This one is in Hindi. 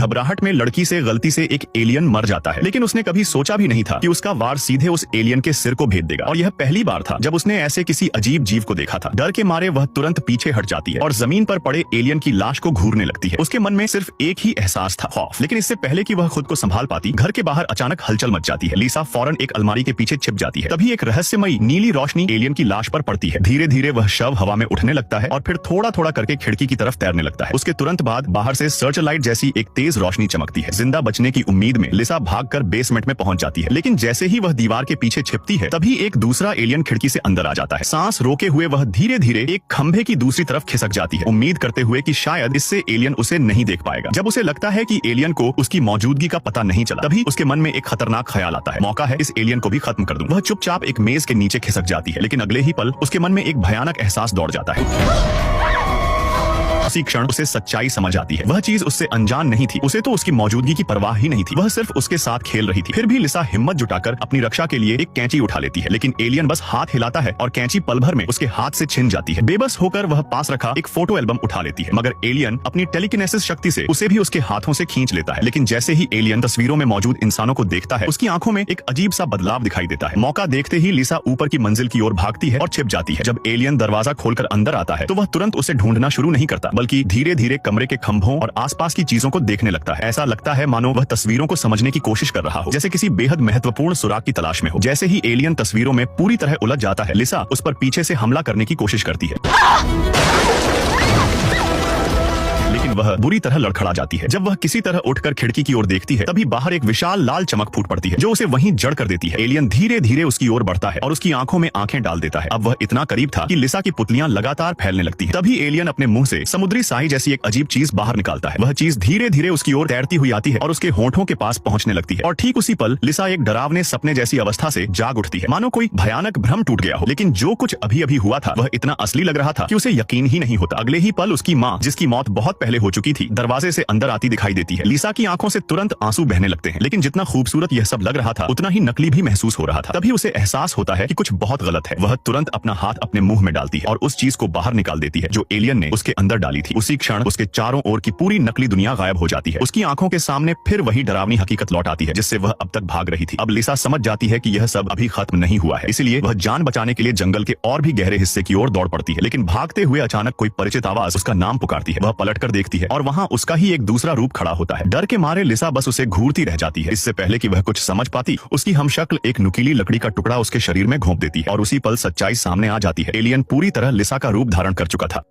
घबराहट में लड़की से गलती से एक एलियन मर जाता है, लेकिन उसने कभी सोचा भी नहीं था कि उसका वार सीधे उस एलियन के सिर को भेद देगा। और यह पहली बार था जब उसने ऐसे किसी अजीब जीव को देखा था। डर के मारे वह तुरंत पीछे हट जाती है और जमीन पर पड़े एलियन की लाश को घूरने लगती है। उसके मन में सिर्फ एक ही एहसास था, खौफ। लेकिन इससे पहले कि वह खुद को संभाल पाती, घर के बाहर अचानक हलचल मच जाती है। लिसा फौरन एक अलमारी के पीछे छिप जाती है। तभी एक रहस्यमयी नीली रोशनी एलियन की लाश पर पड़ती है। धीरे धीरे वह शव हवा में उठने लगता है और फिर थोड़ा थोड़ा करके खिड़की की तरफ तैरने लगता है। उसके तुरंत बाद बाहर से सर्च लाइट जैसी एक तेज रोशनी चमकती है। जिंदा बचने की उम्मीद में लिसा भागकर बेसमेंट में पहुंच जाती है, लेकिन जैसे ही वह दीवार के पीछे छिपती है तभी एक दूसरा एलियन खिड़की से अंदर आ जाता है। सांस रोके हुए वह धीरे धीरे एक खंभे की दूसरी तरफ खिसक जाती है, उम्मीद करते हुए कि शायद इससे एलियन उसे नहीं देख पाएगा। जब उसे लगता है कि एलियन को उसकी मौजूदगी का पता नहीं चला, तभी उसके मन में एक खतरनाक ख्याल आता है, मौका है इस एलियन को भी खत्म कर दूं। वह चुपचाप एक मेज के नीचे खिसक जाती है, लेकिन अगले ही पल उसके मन में एक भयानक एहसास दौड़ जाता है। उसी क्षण उसे सच्चाई समझ आती है। वह चीज उससे अनजान नहीं थी, उसे तो उसकी मौजूदगी की परवाह ही नहीं थी। वह सिर्फ उसके साथ खेल रही थी। फिर भी लिसा हिम्मत जुटाकर अपनी रक्षा के लिए एक कैंची उठा लेती है, लेकिन एलियन बस हाथ हिलाता है और कैंची पल भर में उसके हाथ से छिन जाती है। बेबस होकर वह पास रखा एक फोटो एल्बम उठा लेती है, मगर एलियन अपनी टेलीकिनेसिस शक्ति से उसे भी उसके हाथों से खींच लेता है। लेकिन जैसे ही एलियन तस्वीरों में मौजूद इंसानों को देखता है, उसकी आंखों में एक अजीब सा बदलाव दिखाई देता है। मौका देखते ही लिसा ऊपर की मंजिल की ओर भागती है और छिप जाती है। जब एलियन दरवाजा खोलकर अंदर आता है तो वह तुरंत उसे ढूंढना शुरू नहीं करता, बल्कि धीरे धीरे कमरे के खंभों और आसपास की चीजों को देखने लगता है। ऐसा लगता है मानो वह तस्वीरों को समझने की कोशिश कर रहा हो, जैसे किसी बेहद महत्वपूर्ण सुराग की तलाश में हो। जैसे ही एलियन तस्वीरों में पूरी तरह उलझ जाता है, लिसा उस पर पीछे से हमला करने की कोशिश करती है, लेकिन वह बुरी तरह लड़खड़ा जाती है। जब वह किसी तरह उठकर खिड़की की ओर देखती है, तभी बाहर एक विशाल लाल चमक फूट पड़ती है, जो उसे वहीं जड़ कर देती है। एलियन धीरे धीरे उसकी ओर बढ़ता है और उसकी आंखों में आंखें डाल देता है। अब वह इतना करीब था कि लिसा की पुतलियां लगातार फैलने लगती हैं। तभी एलियन अपने मुंह से समुद्री साई जैसी एक अजीब चीज बाहर निकालता है। वह चीज धीरे धीरे उसकी ओर तैरती हुई आती है और उसके होंठों के पास पहुंचने लगती है। और ठीक उसी पल लिसा एक डरावने सपने जैसी अवस्था से जाग उठती है, मानो कोई भयानक भ्रम टूट गया हो। लेकिन जो कुछ अभी अभी हुआ था वह इतना असली लग रहा था कि उसे यकीन ही नहीं होता। अगले ही पल उसकी माँ, जिसकी मौत बहुत पहले हो चुकी थी, दरवाजे से अंदर आती दिखाई देती है। लिसा की आंखों से तुरंत आंसू बहने लगते हैं, लेकिन जितना खूबसूरत यह सब लग रहा था उतना ही नकली भी महसूस हो रहा था। तभी उसे एहसास होता है कि कुछ बहुत गलत है। वह तुरंत अपना हाथ अपने मुंह में डालती है और उस चीज को बाहर निकाल देती है जो एलियन ने उसके अंदर डाली थी। उसी क्षण उसके चारों ओर की पूरी नकली दुनिया गायब हो जाती है। उसकी आंखों के सामने फिर वही डरावनी हकीकत लौट आती है, जिससे वह अब तक भाग रही थी। अब लिसा समझ जाती है कि यह सब अभी खत्म नहीं हुआ है, इसलिए वह जान बचाने के लिए जंगल के और भी गहरे हिस्से की ओर दौड़ पड़ती है। लेकिन भागते हुए अचानक कोई परिचित आवाज उसका नाम पुकारती है। वह पलटकर देखती है और वहां उसका ही एक दूसरा रूप खड़ा होता है। डर के मारे लिसा बस उसे घूरती रह जाती है। इससे पहले कि वह कुछ समझ पाती, उसकी हमशक्ल एक नुकीली लकड़ी का टुकड़ा उसके शरीर में घोंप देती है और उसी पल सच्चाई सामने आ जाती है। एलियन पूरी तरह लिसा का रूप धारण कर चुका था।